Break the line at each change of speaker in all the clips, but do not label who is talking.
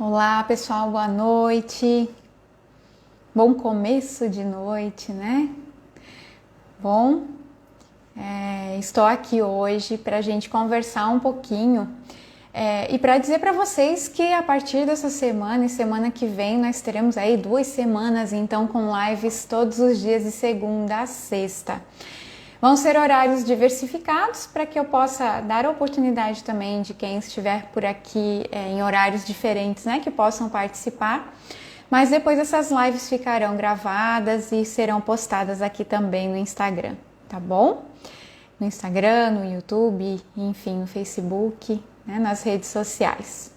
Olá pessoal, boa noite, bom começo de noite, né? Bom, estou aqui hoje para a gente conversar um pouquinho e para dizer para vocês que a partir dessa semana e semana que vem nós teremos aí 2 semanas então com lives todos os dias de segunda a sexta. Vão ser horários diversificados para que eu possa dar a oportunidade também de quem estiver por aqui em horários diferentes, né, que possam participar. Mas depois essas lives ficarão gravadas e serão postadas aqui também no Instagram, tá bom? No Instagram, no YouTube, enfim, no Facebook, né, nas redes sociais.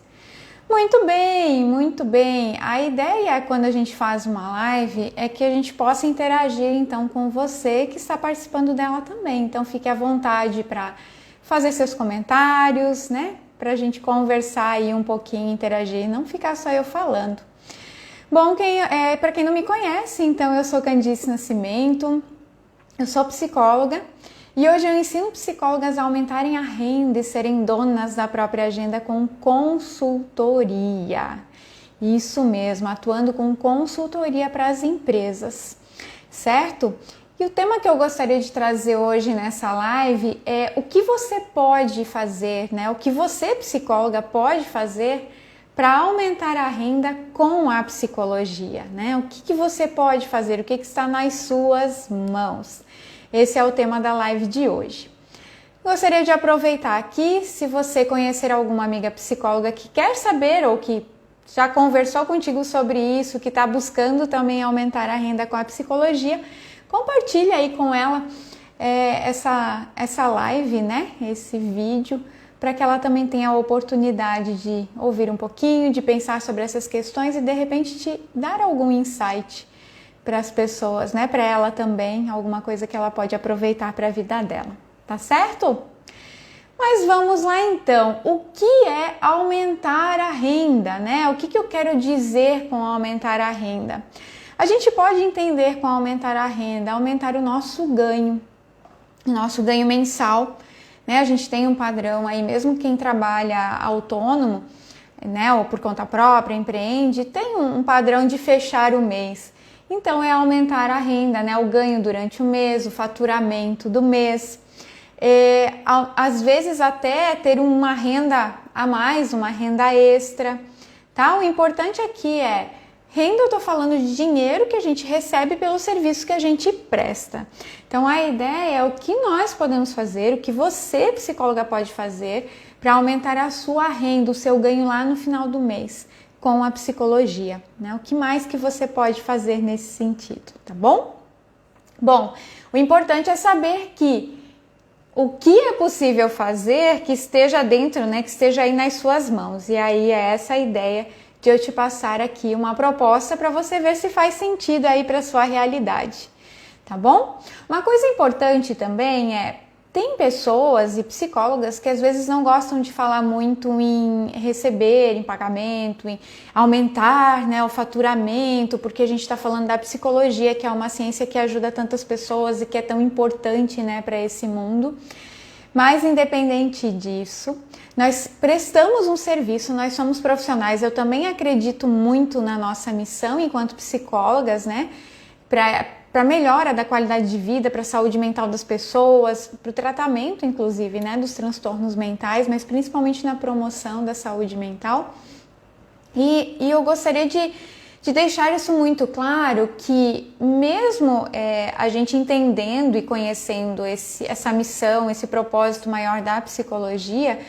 Muito bem, muito bem. A ideia quando a gente faz uma live é que a gente possa interagir então com você que está participando dela também. Então fique à vontade para fazer seus comentários, né? Para a gente conversar aí um pouquinho, interagir, não ficar só eu falando. Bom, para quem não me conhece, então eu sou Candice Nascimento, eu sou psicóloga. E hoje eu ensino psicólogas a aumentarem a renda e serem donas da própria agenda com consultoria. Isso mesmo, atuando com consultoria para as empresas, certo? E o tema que eu gostaria de trazer hoje nessa live é o que você pode fazer, né? O que você, psicóloga, pode fazer para aumentar a renda com a psicologia, né? O que você pode fazer, o que está nas suas mãos? Esse é o tema da live de hoje. Gostaria de aproveitar aqui, se você conhecer alguma amiga psicóloga que quer saber ou que já conversou contigo sobre isso, que está buscando também aumentar a renda com a psicologia, compartilhe aí com ela essa live, né? Esse vídeo, para que ela também tenha a oportunidade de ouvir um pouquinho, de pensar sobre essas questões e de repente te dar algum insight para as pessoas, né? Para ela também, alguma coisa que ela pode aproveitar para a vida dela, tá certo? Mas vamos lá então, o que é aumentar a renda, né? O que eu quero dizer com aumentar a renda? A gente pode entender com aumentar a renda, aumentar o nosso ganho mensal, né? A gente tem um padrão aí, mesmo quem trabalha autônomo, né? Ou por conta própria, empreende, tem um padrão de fechar o mês. Então é aumentar a renda, né? O ganho durante o mês, o faturamento do mês. Às vezes até ter uma renda a mais, uma renda extra, tá? O importante aqui é renda, eu tô falando de dinheiro que a gente recebe pelo serviço que a gente presta. Então a ideia é o que nós podemos fazer, o que você, psicóloga, pode fazer para aumentar a sua renda, o seu ganho lá no final do mês com a psicologia, né? O que mais que você pode fazer nesse sentido, tá bom? Bom, o importante é saber que o que é possível fazer que esteja dentro, né? Que esteja aí nas suas mãos. E aí é essa a ideia de eu te passar aqui uma proposta para você ver se faz sentido aí para sua realidade, tá bom? Uma coisa importante também tem pessoas e psicólogas que às vezes não gostam de falar muito em receber, em pagamento, em aumentar, né, o faturamento, porque a gente está falando da psicologia, que é uma ciência que ajuda tantas pessoas e que é tão importante, né, para esse mundo. Mas independente disso, nós prestamos um serviço, nós somos profissionais. Eu também acredito muito na nossa missão enquanto psicólogas, né, para melhora da qualidade de vida, para a saúde mental das pessoas, para o tratamento, inclusive, né, dos transtornos mentais, mas principalmente na promoção da saúde mental. E eu gostaria de deixar isso muito claro, que mesmo a gente entendendo e conhecendo essa missão, esse propósito maior da psicologia,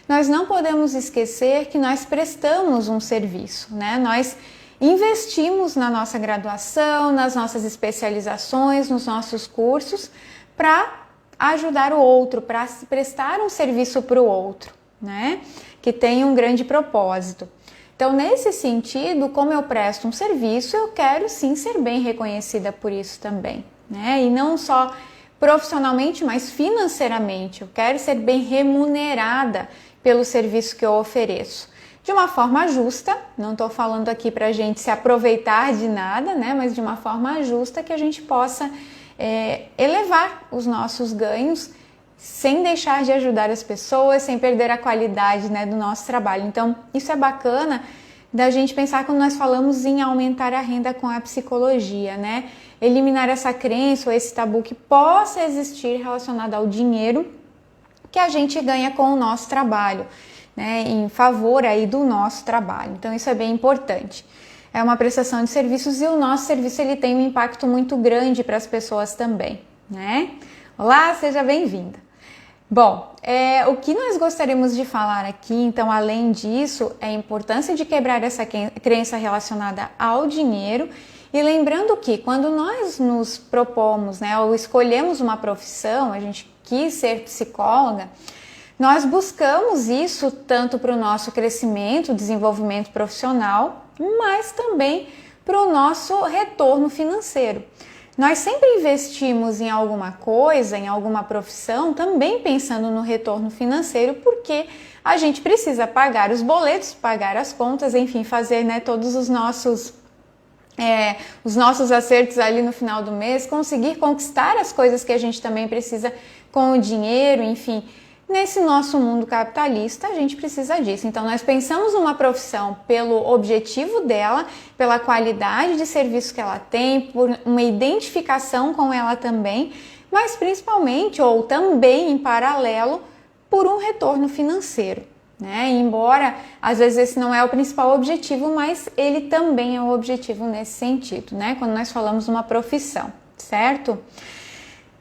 nós não podemos esquecer que nós prestamos um serviço, né? Nós investimos na nossa graduação, nas nossas especializações, nos nossos cursos, para ajudar o outro, para prestar um serviço para o outro, né? Que tem um grande propósito. Então, nesse sentido, como eu presto um serviço, eu quero sim ser bem reconhecida por isso também, né? E não só profissionalmente, mas financeiramente. Eu quero ser bem remunerada pelo serviço que eu ofereço. De uma forma justa, não estou falando aqui para a gente se aproveitar de nada, né? Mas de uma forma justa que a gente possa elevar os nossos ganhos sem deixar de ajudar as pessoas, sem perder a qualidade, né, do nosso trabalho. Então, isso é bacana da gente pensar quando nós falamos em aumentar a renda com a psicologia, né? Eliminar essa crença ou esse tabu que possa existir relacionado ao dinheiro que a gente ganha com o nosso trabalho, né? Em favor aí do nosso trabalho. Então isso é bem importante. É uma prestação de serviços e o nosso serviço ele tem um impacto muito grande para as pessoas também, né? Olá, seja bem-vinda. Bom, o que nós gostaríamos de falar aqui, então, além disso, é a importância de quebrar essa crença relacionada ao dinheiro e lembrando que quando nós nos propomos, né, ou escolhemos uma profissão, a gente quis ser psicóloga, nós buscamos isso tanto para o nosso crescimento, desenvolvimento profissional, mas também para o nosso retorno financeiro. Nós sempre investimos em alguma coisa, em alguma profissão, também pensando no retorno financeiro, porque a gente precisa pagar os boletos, pagar as contas, enfim, fazer, né, todos os nossos acertos ali no final do mês, conseguir conquistar as coisas que a gente também precisa com o dinheiro, enfim. Nesse nosso mundo capitalista, a gente precisa disso. Então, nós pensamos numa profissão pelo objetivo dela, pela qualidade de serviço que ela tem, por uma identificação com ela também, mas principalmente, ou também em paralelo, por um retorno financeiro, né? Embora, às vezes, esse não é o principal objetivo, mas ele também é o objetivo nesse sentido, né? Quando nós falamos numa profissão, certo?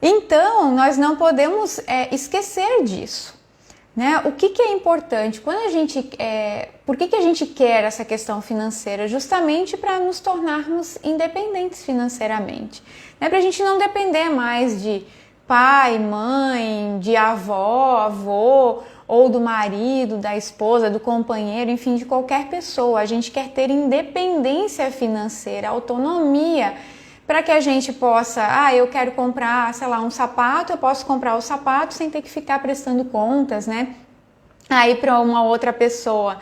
Então, nós não podemos esquecer disso, né? O que é importante? Por que a gente quer essa questão financeira? Justamente para nos tornarmos independentes financeiramente, né? Para a gente não depender mais de pai, mãe, de avô, ou do marido, da esposa, do companheiro, enfim, de qualquer pessoa. A gente quer ter independência financeira, autonomia, para que a gente possa, eu quero comprar, sei lá, um sapato, eu posso comprar o sapato sem ter que ficar prestando contas, né? Aí para uma outra pessoa,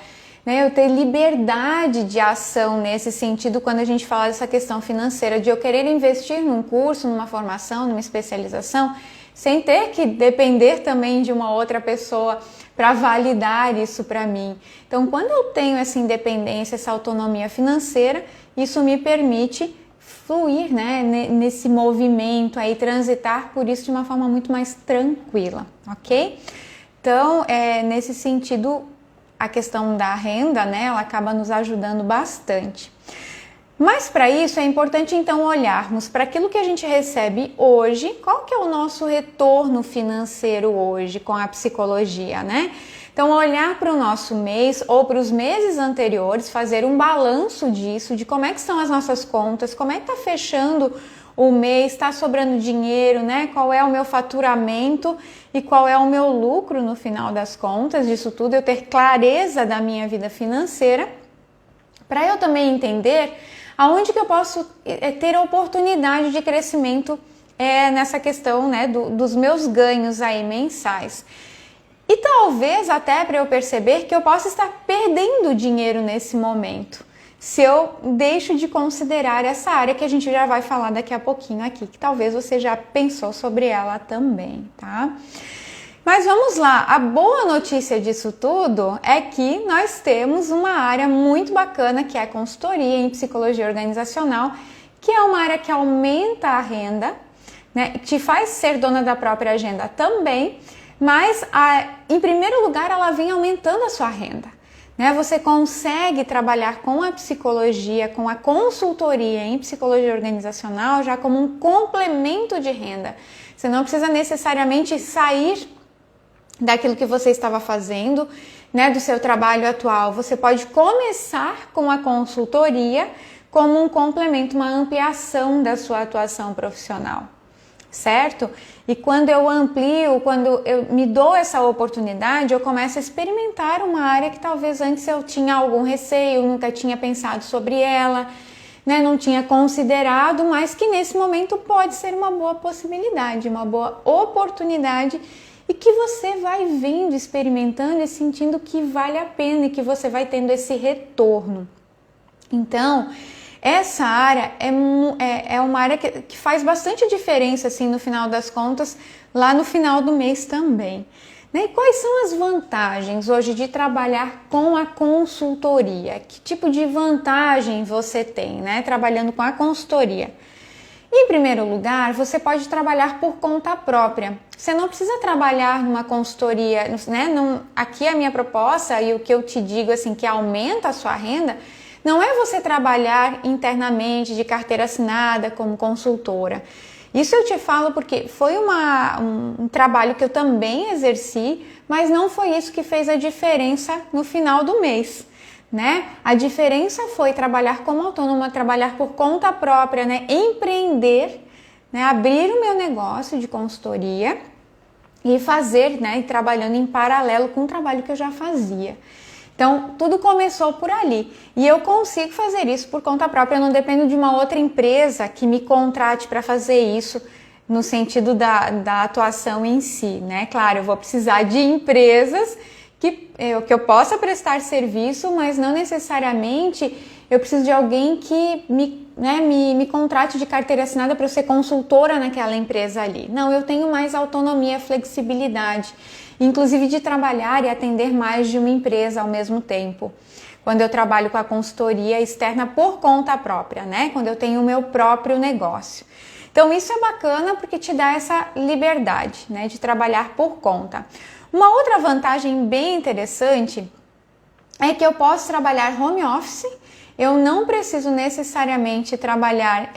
né? Eu ter liberdade de ação nesse sentido quando a gente fala dessa questão financeira, de eu querer investir num curso, numa formação, numa especialização, sem ter que depender também de uma outra pessoa para validar isso para mim. Então, quando eu tenho essa independência, essa autonomia financeira, isso me permite fluir, né, nesse movimento aí, transitar por isso de uma forma muito mais tranquila, ok? Então, nesse sentido, a questão da renda, né, ela acaba nos ajudando bastante. Mas para isso é importante então olharmos para aquilo que a gente recebe hoje, qual que é o nosso retorno financeiro hoje com a psicologia, né? Então, olhar para o nosso mês ou para os meses anteriores, fazer um balanço disso, de como é que estão as nossas contas, como é que está fechando o mês, está sobrando dinheiro, né? Qual é o meu faturamento e qual é o meu lucro no final das contas, disso tudo, eu ter clareza da minha vida financeira, para eu também entender aonde que eu posso ter oportunidade de crescimento nessa questão, né, dos meus ganhos aí mensais. E talvez até para eu perceber que eu possa estar perdendo dinheiro nesse momento, se eu deixo de considerar essa área que a gente já vai falar daqui a pouquinho aqui, que talvez você já pensou sobre ela também, tá? Mas vamos lá, a boa notícia disso tudo é que nós temos uma área muito bacana que é a consultoria em psicologia organizacional, que é uma área que aumenta a renda, né, te faz ser dona da própria agenda também, mas em primeiro lugar ela vem aumentando a sua renda, né? Você consegue trabalhar com a psicologia, com a consultoria em psicologia organizacional já como um complemento de renda. Você não precisa necessariamente sair daquilo que você estava fazendo, né, do seu trabalho atual. Você pode começar com a consultoria como um complemento, uma ampliação da sua atuação profissional, certo? E quando eu amplio, quando eu me dou essa oportunidade, eu começo a experimentar uma área que talvez antes eu tinha algum receio, nunca tinha pensado sobre ela, né, não tinha considerado, mas que nesse momento pode ser uma boa possibilidade, uma boa oportunidade, e que você vai vendo, experimentando e sentindo que vale a pena e que você vai tendo esse retorno. Então, essa área é uma área que faz bastante diferença, assim, no final das contas, lá no final do mês também, Né? E quais são as vantagens hoje de trabalhar com a consultoria? Que tipo de vantagem você tem, né, trabalhando com a consultoria? Em primeiro lugar, você pode trabalhar por conta própria. Você não precisa trabalhar numa consultoria, né? Aqui a minha proposta e o que eu te digo assim que aumenta a sua renda, não é você trabalhar internamente de carteira assinada como consultora. Isso eu te falo porque foi um trabalho que eu também exerci, mas não foi isso que fez a diferença no final do mês. Né? A diferença foi trabalhar como autônoma, trabalhar por conta própria, né? Empreender, né? Abrir o meu negócio de consultoria e fazer, né? E trabalhando em paralelo com o trabalho que eu já fazia. Então, tudo começou por ali. E eu consigo fazer isso por conta própria, eu não dependo de uma outra empresa que me contrate para fazer isso no sentido da atuação em si, né? Claro, eu vou precisar de empresas que eu possa prestar serviço, mas não necessariamente eu preciso de alguém que me contrate de carteira assinada para eu ser consultora naquela empresa ali. Não, eu tenho mais autonomia, flexibilidade, inclusive de trabalhar e atender mais de uma empresa ao mesmo tempo. Quando eu trabalho com a consultoria externa por conta própria, né? Quando eu tenho o meu próprio negócio. Então isso é bacana porque te dá essa liberdade, né? De trabalhar por conta. Uma outra vantagem bem interessante é que eu posso trabalhar home office, eu não preciso necessariamente trabalhar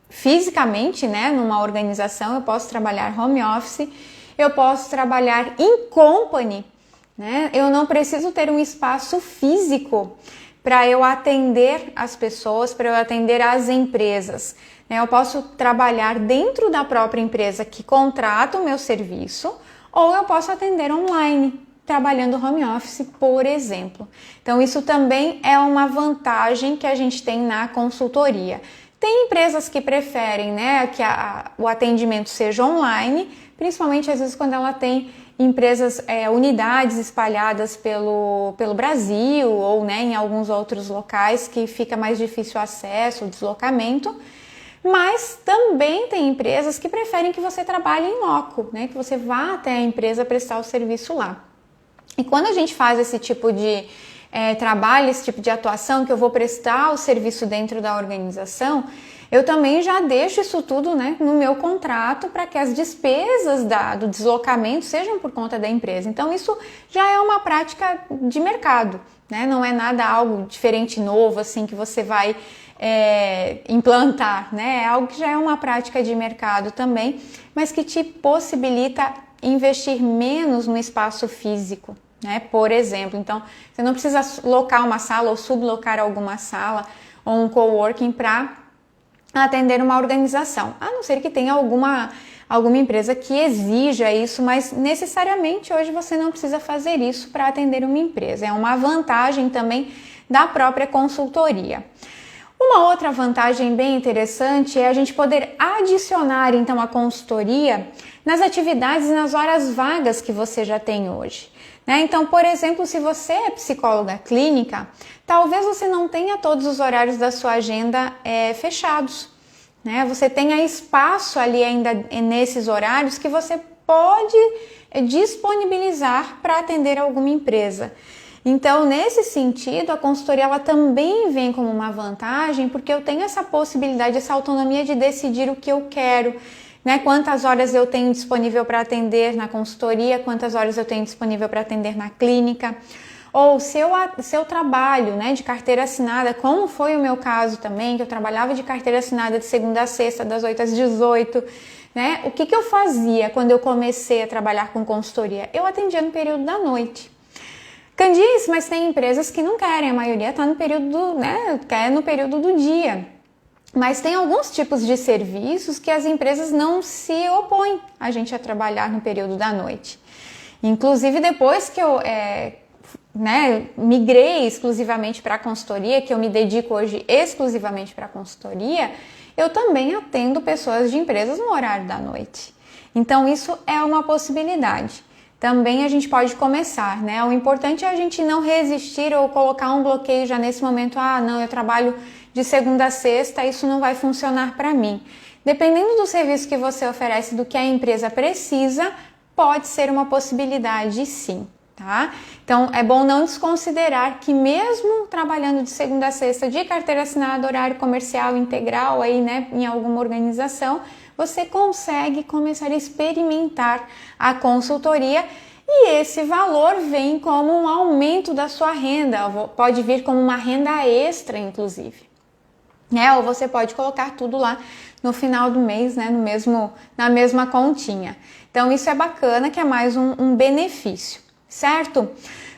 fisicamente, né, numa organização, eu posso trabalhar home office, eu posso trabalhar em company, né, eu não preciso ter um espaço físico para eu atender as pessoas, para eu atender as empresas. Eu posso trabalhar dentro da própria empresa que contrata o meu serviço, ou eu posso atender online, trabalhando home office, por exemplo. Então, isso também é uma vantagem que a gente tem na consultoria. Tem empresas que preferem, né, que o atendimento seja online, principalmente às vezes quando ela tem empresas, unidades espalhadas pelo Brasil ou, né, em alguns outros locais que fica mais difícil o acesso, o deslocamento. Mas também tem empresas que preferem que você trabalhe em loco, né? Que você vá até a empresa prestar o serviço lá. E quando a gente faz esse tipo de trabalho, esse tipo de atuação, que eu vou prestar o serviço dentro da organização, eu também já deixo isso tudo, né, no meu contrato para que as despesas do deslocamento sejam por conta da empresa. Então isso já é uma prática de mercado, né? Não é nada algo diferente, novo, assim, que você vai implantar, né? É algo que já é uma prática de mercado também, mas que te possibilita investir menos no espaço físico, né? Por exemplo, então você não precisa locar uma sala ou sublocar alguma sala ou um coworking para atender uma organização, a não ser que tenha alguma empresa que exija isso, mas necessariamente hoje você não precisa fazer isso para atender uma empresa. É uma vantagem também da própria consultoria. Uma outra vantagem bem interessante é a gente poder adicionar então a consultoria nas atividades e nas horas vagas que você já tem hoje. Né? Então, por exemplo, se você é psicóloga clínica, talvez você não tenha todos os horários da sua agenda fechados. Né? Você tenha espaço ali ainda nesses horários que você pode disponibilizar para atender alguma empresa. Então, nesse sentido, a consultoria ela também vem como uma vantagem, porque eu tenho essa possibilidade, essa autonomia de decidir o que eu quero, né? Quantas horas eu tenho disponível para atender na consultoria, quantas horas eu tenho disponível para atender na clínica, ou se eu trabalho, né, de carteira assinada, como foi o meu caso também, que eu trabalhava de carteira assinada de segunda a sexta, das 8 às 18, né? O que eu fazia quando eu comecei a trabalhar com consultoria? Eu atendia no período da noite. Candice, mas tem empresas que não querem, a maioria está no período, né, quer no período do dia. Mas tem alguns tipos de serviços que as empresas não se opõem a gente a trabalhar no período da noite. Inclusive depois que eu migrei exclusivamente para a consultoria, que eu me dedico hoje exclusivamente para a consultoria, eu também atendo pessoas de empresas no horário da noite. Então isso é uma possibilidade. Também a gente pode começar, né? O importante é a gente não resistir ou colocar um bloqueio já nesse momento. Ah, não, eu trabalho de segunda a sexta, isso não vai funcionar para mim. Dependendo do serviço que você oferece, do que a empresa precisa, pode ser uma possibilidade sim, tá? Então é bom não desconsiderar que mesmo trabalhando de segunda a sexta de carteira assinada, horário comercial integral aí, né, em alguma organização, você consegue começar a experimentar a consultoria e esse valor vem como um aumento da sua renda, pode vir como uma renda extra, inclusive. Ou você pode colocar tudo lá no final do mês, né, na mesma continha. Então isso é bacana, que é mais um benefício, certo?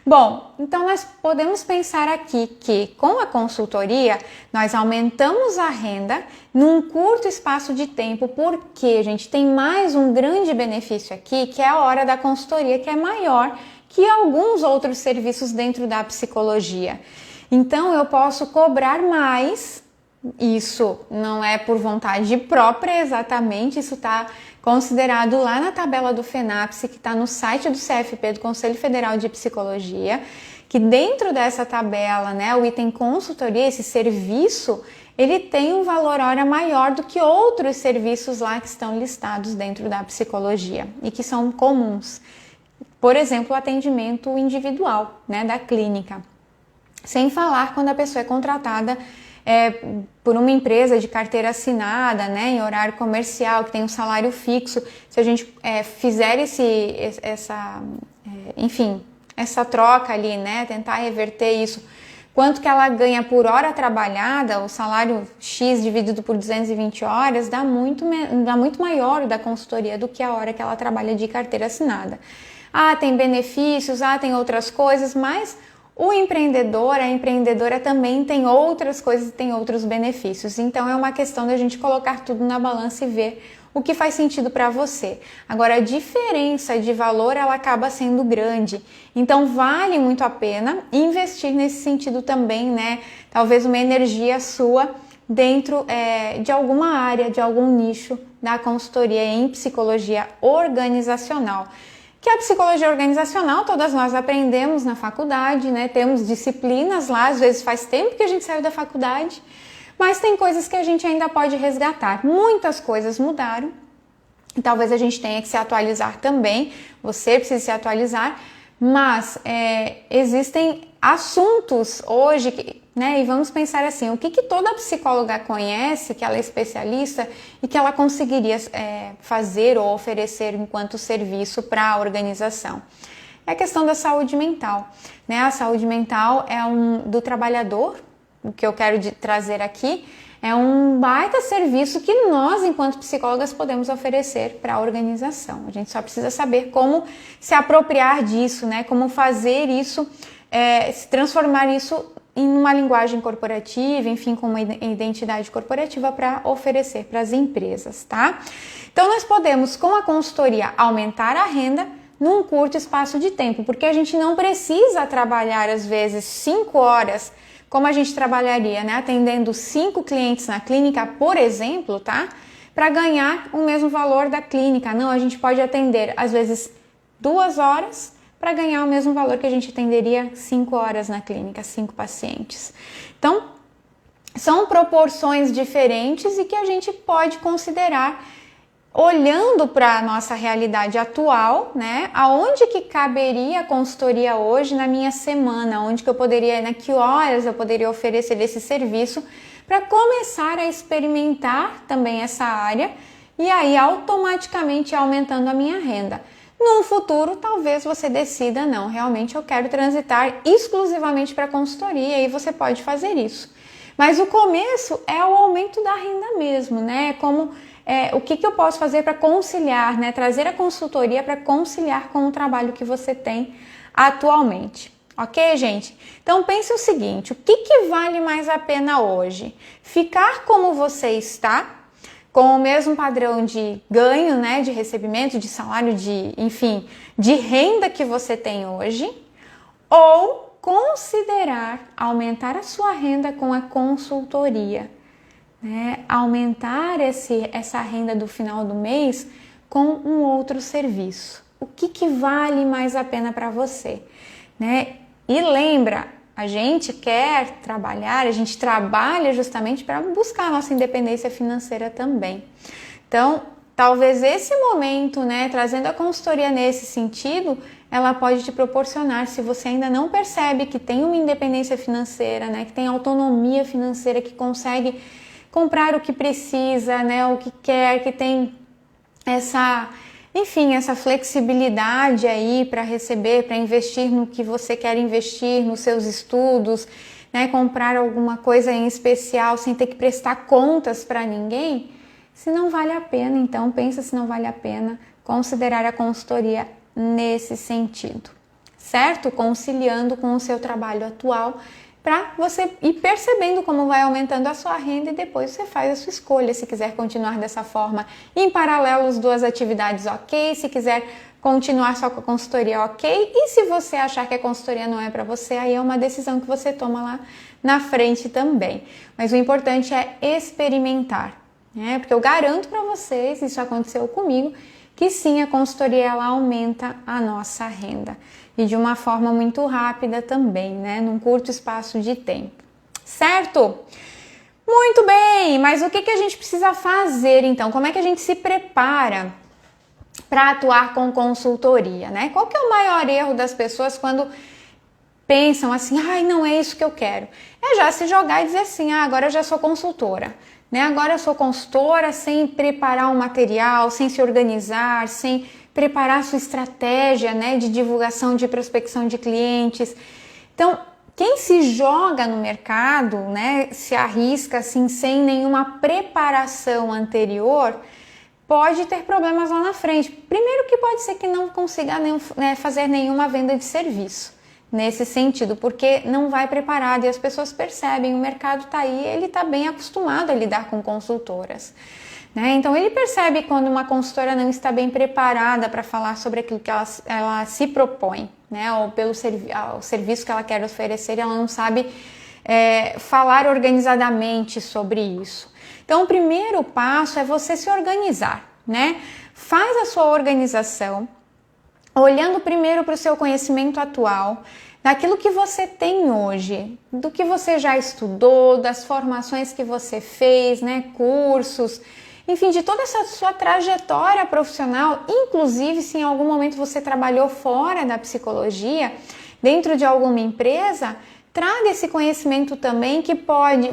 Bom, então nós podemos pensar aqui que com a consultoria nós aumentamos a renda num curto espaço de tempo, porque, gente, tem mais um grande benefício aqui, que é a hora da consultoria, que é maior que alguns outros serviços dentro da psicologia. Então eu posso cobrar mais. Isso não é por vontade própria exatamente, isso está considerado lá na tabela do FENAPSE, que está no site do CFP, do Conselho Federal de Psicologia, que dentro dessa tabela, né, o item consultoria, esse serviço, ele tem um valor hora maior do que outros serviços lá que estão listados dentro da psicologia e que são comuns. Por exemplo, o atendimento individual, né, da clínica. Sem falar quando a pessoa é contratada por uma empresa de carteira assinada, né, em horário comercial, que tem um salário fixo. Se a gente fizer essa troca ali, né, tentar reverter isso, quanto que ela ganha por hora trabalhada, o salário X dividido por 220 horas, dá muito maior da consultoria do que a hora que ela trabalha de carteira assinada. Tem benefícios, tem outras coisas, mas o empreendedor, a empreendedora também tem outras coisas e tem outros benefícios. Então é uma questão da gente colocar tudo na balança e ver o que faz sentido para você. Agora, a diferença de valor, ela acaba sendo grande. Então vale muito a pena investir nesse sentido também, né? Talvez uma energia sua dentro de alguma área, de algum nicho da consultoria em psicologia organizacional. Que a psicologia organizacional, todas nós aprendemos na faculdade, né? Temos disciplinas lá, às vezes faz tempo que a gente saiu da faculdade, mas tem coisas que a gente ainda pode resgatar. Muitas coisas mudaram e talvez a gente tenha que se atualizar também, você precisa se atualizar, mas existem assuntos hoje, né? E vamos pensar assim, o que toda psicóloga conhece, que ela é especialista e que ela conseguiria fazer ou oferecer enquanto serviço para a organização? É a questão da saúde mental, né? A saúde mental é do trabalhador, o que eu quero trazer aqui, é um baita serviço que nós, enquanto psicólogas, podemos oferecer para a organização. A gente só precisa saber como se apropriar disso, né? Como fazer isso, se transformar isso em uma linguagem corporativa, enfim, com uma identidade corporativa para oferecer para as empresas, tá? Então, nós podemos, com a consultoria, aumentar a renda num curto espaço de tempo, porque a gente não precisa trabalhar, às vezes, 5 horas, como a gente trabalharia, né? Atendendo 5 clientes na clínica, por exemplo, tá? Para ganhar o mesmo valor da clínica. Não, a gente pode atender, às vezes, 2 horas, para ganhar o mesmo valor que a gente atenderia 5 horas na clínica, 5 pacientes. Então, são proporções diferentes e que a gente pode considerar olhando para a nossa realidade atual, né? Aonde que caberia a consultoria hoje na minha semana, onde que eu poderia, que horas eu poderia oferecer esse serviço para começar a experimentar também essa área e aí automaticamente aumentando a minha renda. Num futuro, talvez você decida, não, realmente eu quero transitar exclusivamente para consultoria e você pode fazer isso. Mas o começo é o aumento da renda mesmo, né? Como o que eu posso fazer para conciliar, né? Trazer a consultoria para conciliar com o trabalho que você tem atualmente. Ok, gente? Então pense o seguinte, o que vale mais a pena hoje? Ficar como você está, com o mesmo padrão de ganho, né, de recebimento, de salário, de renda que você tem hoje, ou considerar aumentar a sua renda com a consultoria, né, aumentar essa renda do final do mês com um outro serviço. O que vale mais a pena para você, né? E lembra, a gente quer trabalhar, a gente trabalha justamente para buscar a nossa independência financeira também. Então, talvez esse momento, né, trazendo a consultoria nesse sentido, ela pode te proporcionar, se você ainda não percebe que tem uma independência financeira, né, que tem autonomia financeira, que consegue comprar o que precisa, né, o que quer, que tem essa flexibilidade aí para receber, para investir no que você quer investir, nos seus estudos, né, comprar alguma coisa em especial sem ter que prestar contas para ninguém. Se não vale a pena, então pensa se não vale a pena considerar a consultoria nesse sentido, certo? Conciliando com o seu trabalho atual, para você ir percebendo como vai aumentando a sua renda e depois você faz a sua escolha. Se quiser continuar dessa forma, em paralelo as duas atividades, ok. Se quiser continuar só com a consultoria, ok. E se você achar que a consultoria não é para você, aí é uma decisão que você toma lá na frente também. Mas o importante é experimentar, né? Porque eu garanto para vocês, isso aconteceu comigo, que sim, a consultoria ela aumenta a nossa renda. E de uma forma muito rápida também, né? Num curto espaço de tempo. Certo? Muito bem, mas o que a gente precisa fazer então? Como é que a gente se prepara para atuar com consultoria, né? Qual que é o maior erro das pessoas quando pensam assim, ai, não é isso que eu quero? É já se jogar e dizer assim, agora eu já sou consultora. Né? Agora eu sou consultora sem preparar um material, sem se organizar, sem preparar sua estratégia, né, de divulgação, de prospecção de clientes. Então, quem se joga no mercado, né, se arrisca assim sem nenhuma preparação anterior, pode ter problemas lá na frente. Primeiro que pode ser que não consiga fazer nenhuma venda de serviço. Nesse sentido, porque não vai preparado e as pessoas percebem, o mercado está aí, ele está bem acostumado a lidar com consultoras, né? Então ele percebe quando uma consultora não está bem preparada para falar sobre aquilo que ela se propõe, né? Ou pelo serviço que ela quer oferecer, ela não sabe falar organizadamente sobre isso. Então o primeiro passo é você se organizar, né? Faz a sua organização, olhando primeiro para o seu conhecimento atual, daquilo que você tem hoje, do que você já estudou, das formações que você fez, né, cursos, enfim, de toda essa sua trajetória profissional, inclusive se em algum momento você trabalhou fora da psicologia, dentro de alguma empresa, traga esse conhecimento também que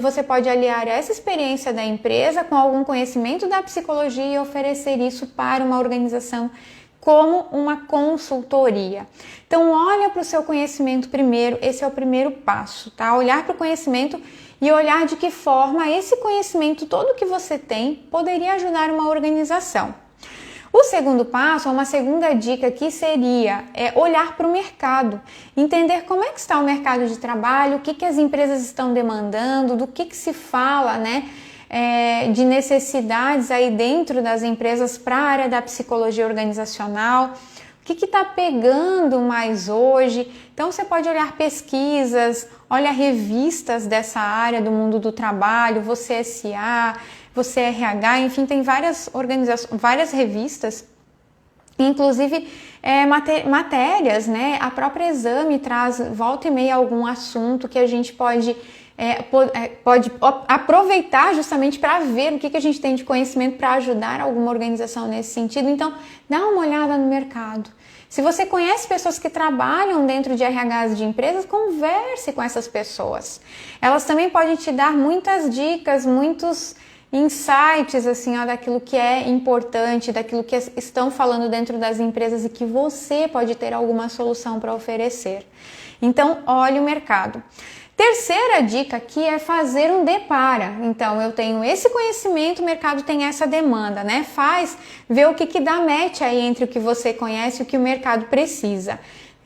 você pode aliar essa experiência da empresa com algum conhecimento da psicologia e oferecer isso para uma organização como uma consultoria. Então, olha para o seu conhecimento primeiro, esse é o primeiro passo, tá? Olhar para o conhecimento e olhar de que forma esse conhecimento todo que você tem poderia ajudar uma organização. O segundo passo, uma segunda dica aqui seria olhar para o mercado, entender como é que está o mercado de trabalho, o que as empresas estão demandando, do que se fala, né? De necessidades aí dentro das empresas para a área da psicologia organizacional, o que está pegando mais hoje. Então você pode olhar pesquisas, olha revistas dessa área do mundo do trabalho, Você SA, Você RH, enfim, tem várias organizações, várias revistas, inclusive matérias, né? A própria Exame traz volta e meia algum assunto que a gente pode aproveitar justamente para ver o que a gente tem de conhecimento para ajudar alguma organização nesse sentido. Então, dá uma olhada no mercado. Se você conhece pessoas que trabalham dentro de RHs de empresas, converse com essas pessoas. Elas também podem te dar muitas dicas, muitos insights assim, daquilo que é importante, daquilo que estão falando dentro das empresas e que você pode ter alguma solução para oferecer. Então, olhe o mercado. Terceira dica aqui é fazer um depara. Então, eu tenho esse conhecimento, o mercado tem essa demanda, né? Vê o que dá match aí entre o que você conhece e o que o mercado precisa.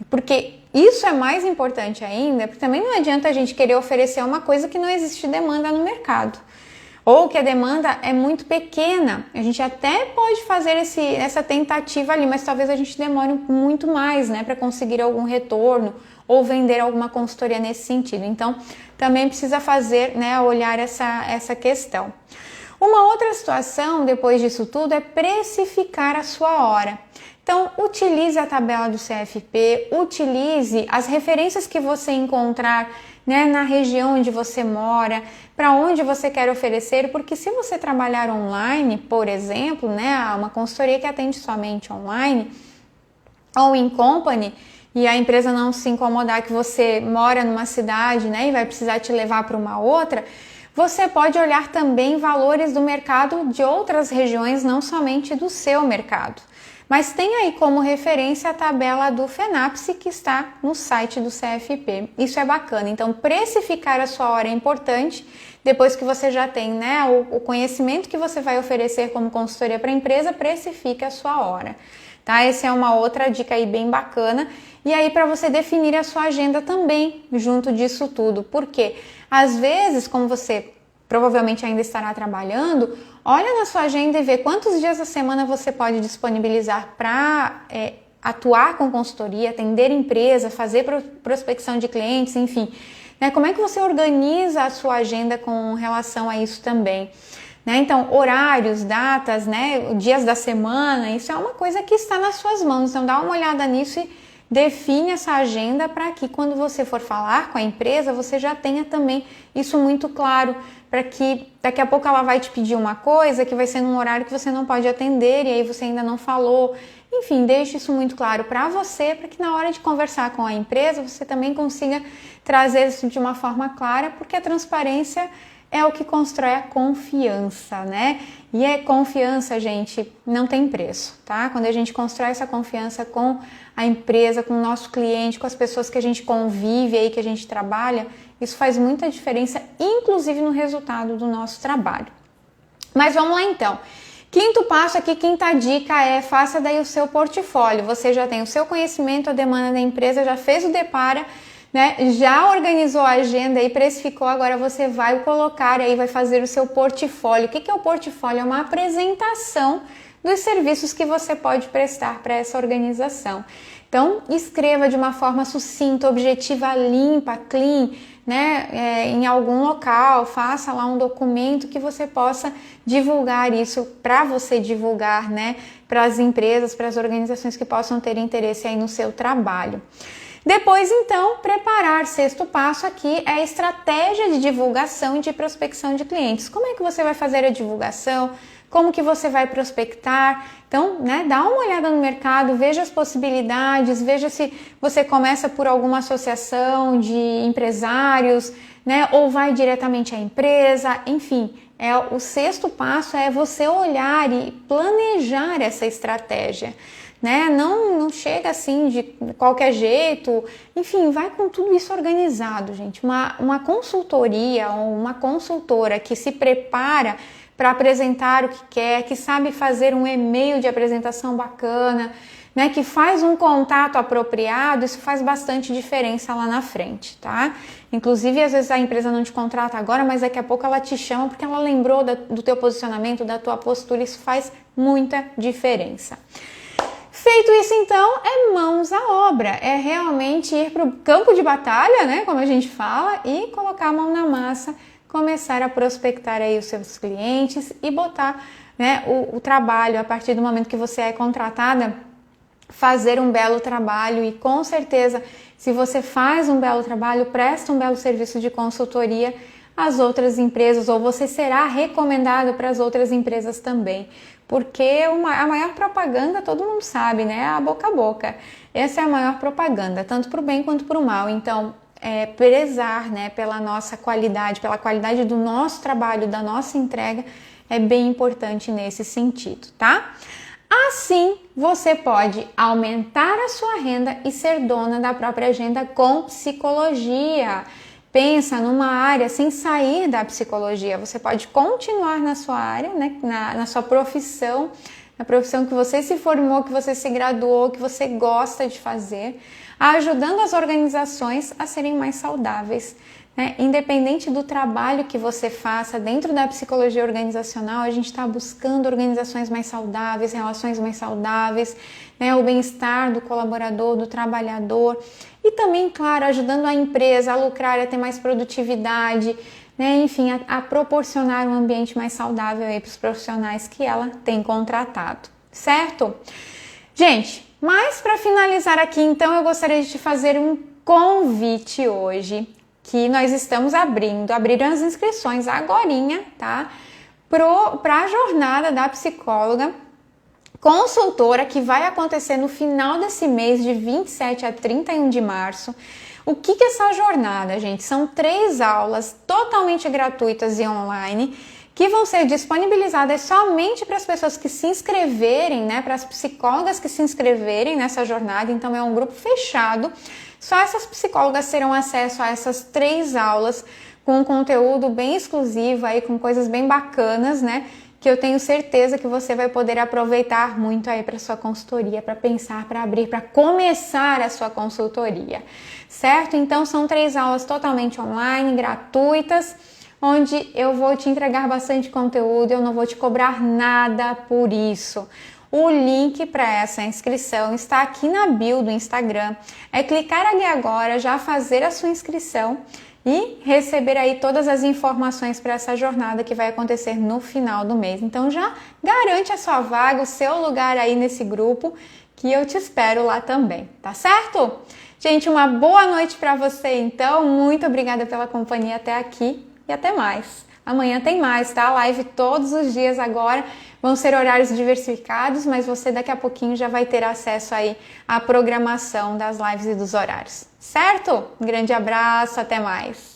Porque isso é mais importante ainda, porque também não adianta a gente querer oferecer uma coisa que não existe demanda no mercado. Ou que a demanda é muito pequena. A gente até pode fazer essa tentativa ali, mas talvez a gente demore muito mais, né, para conseguir algum retorno ou vender alguma consultoria nesse sentido. Então, também precisa fazer, né, olhar essa questão. Uma outra situação, depois disso tudo, é precificar a sua hora. Então, utilize a tabela do CFP, utilize as referências que você encontrar né, na região onde você mora, para onde você quer oferecer, porque se você trabalhar online, por exemplo, né, uma consultoria que atende somente online, ou em company, e a empresa não se incomodar que você mora numa cidade, né, e vai precisar te levar para uma outra, você pode olhar também valores do mercado de outras regiões, não somente do seu mercado. Mas tem aí como referência a tabela do FENAPSE que está no site do CFP. Isso é bacana. Então, precificar a sua hora é importante. Depois que você já tem, né, o conhecimento que você vai oferecer como consultoria para a empresa, precifique a sua hora. Tá? Essa é uma outra dica aí bem bacana. E aí para você definir a sua agenda também junto disso tudo. Porque às vezes, como você provavelmente ainda estará trabalhando, olha na sua agenda e vê quantos dias da semana você pode disponibilizar para atuar com consultoria, atender empresa, fazer prospecção de clientes, enfim. Né? Como é que você organiza a sua agenda com relação a isso também? Né? Então, horários, datas, né? Dias da semana, isso é uma coisa que está nas suas mãos. Então, dá uma olhada nisso e define essa agenda para que quando você for falar com a empresa, você já tenha também isso muito claro, para que daqui a pouco ela vai te pedir uma coisa que vai ser num horário que você não pode atender e aí você ainda não falou. Enfim, deixe isso muito claro para você, para que na hora de conversar com a empresa, você também consiga trazer isso de uma forma clara, porque a transparência é o que constrói a confiança, né? E é confiança, gente, não tem preço, tá? Quando a gente constrói essa confiança com a empresa, com o nosso cliente, com as pessoas que a gente convive aí, que a gente trabalha, isso faz muita diferença, inclusive no resultado do nosso trabalho. Mas vamos lá então. Quinto passo aqui, quinta dica é faça daí o seu portfólio. Você já tem o seu conhecimento, a demanda da empresa, já fez o depara, né? Já organizou a agenda e precificou, agora você vai colocar aí, vai fazer o seu portfólio. O que é o portfólio? É uma apresentação dos serviços que você pode prestar para essa organização. Então, escreva de uma forma sucinta, objetiva, limpa, clean, né? Em algum local, faça lá um documento que você possa divulgar isso para você divulgar, né? Para as empresas, para as organizações que possam ter interesse aí no seu trabalho. Depois, então, preparar. Sexto passo aqui é a estratégia de divulgação e de prospecção de clientes. Como é que você vai fazer a divulgação? Como que você vai prospectar? Então, né, dá uma olhada no mercado, veja as possibilidades, veja se você começa por alguma associação de empresários, né, ou vai diretamente à empresa, enfim. O sexto passo é você olhar e planejar essa estratégia. Né? Não chega assim de qualquer jeito, enfim, vai com tudo isso organizado, gente. Uma consultoria ou uma consultora que se prepara para apresentar o que quer, que sabe fazer um e-mail de apresentação bacana, né, que faz um contato apropriado, isso faz bastante diferença lá na frente, tá? Inclusive, às vezes a empresa não te contrata agora, mas daqui a pouco ela te chama porque ela lembrou do teu posicionamento, da tua postura, isso faz muita diferença. Feito isso, então, é mãos à obra, é realmente ir para o campo de batalha, né, como a gente fala, e colocar a mão na massa, começar a prospectar aí os seus clientes e botar, né, o trabalho, a partir do momento que você é contratada, fazer um belo trabalho. E com certeza, se você faz um belo trabalho, presta um belo serviço de consultoria às outras empresas, ou você será recomendado para as outras empresas também. Porque a maior propaganda, todo mundo sabe, né? É a boca a boca. Essa é a maior propaganda, tanto para o bem quanto para o mal. Então, prezar, né, pela nossa qualidade, pela qualidade do nosso trabalho, da nossa entrega, é bem importante nesse sentido, tá? Assim, você pode aumentar a sua renda e ser dona da própria agenda com psicologia. Pensa numa área sem sair da psicologia. Você pode continuar na sua área, né, na sua profissão, na profissão que você se formou, que você se graduou, que você gosta de fazer, ajudando as organizações a serem mais saudáveis. Né? Independente do trabalho que você faça, dentro da psicologia organizacional, a gente está buscando organizações mais saudáveis, relações mais saudáveis, né? O bem-estar do colaborador, do trabalhador e também, claro, ajudando a empresa a lucrar, a ter mais produtividade, né? Enfim, a proporcionar um ambiente mais saudável para os profissionais que ela tem contratado, certo? Gente, mas para finalizar aqui, então, eu gostaria de te fazer um convite hoje. que nós estamos abriram as inscrições agorinha, tá? Para a jornada da psicóloga consultora, que vai acontecer no final desse mês, de 27 a 31 de março. O que é essa jornada, gente? São 3 aulas totalmente gratuitas e online, que vão ser disponibilizadas somente para as pessoas que se inscreverem, né? Para as psicólogas que se inscreverem nessa jornada. Então é um grupo fechado. Só essas psicólogas terão acesso a essas 3 aulas com um conteúdo bem exclusivo, aí, com coisas bem bacanas, né? Que eu tenho certeza que você vai poder aproveitar muito aí para sua consultoria, para pensar, para abrir, para começar a sua consultoria, certo? Então são 3 aulas totalmente online, gratuitas, onde eu vou te entregar bastante conteúdo, eu não vou te cobrar nada por isso. O link para essa inscrição está aqui na bio do Instagram. É clicar ali agora, já fazer a sua inscrição e receber aí todas as informações para essa jornada que vai acontecer no final do mês. Então já garante a sua vaga, o seu lugar aí nesse grupo, que eu te espero lá também, tá certo? Gente, uma boa noite para você então, muito obrigada pela companhia até aqui e até mais. Amanhã tem mais, tá? Live todos os dias agora, vão ser horários diversificados, mas você daqui a pouquinho já vai ter acesso aí à programação das lives e dos horários, certo? Um grande abraço, até mais!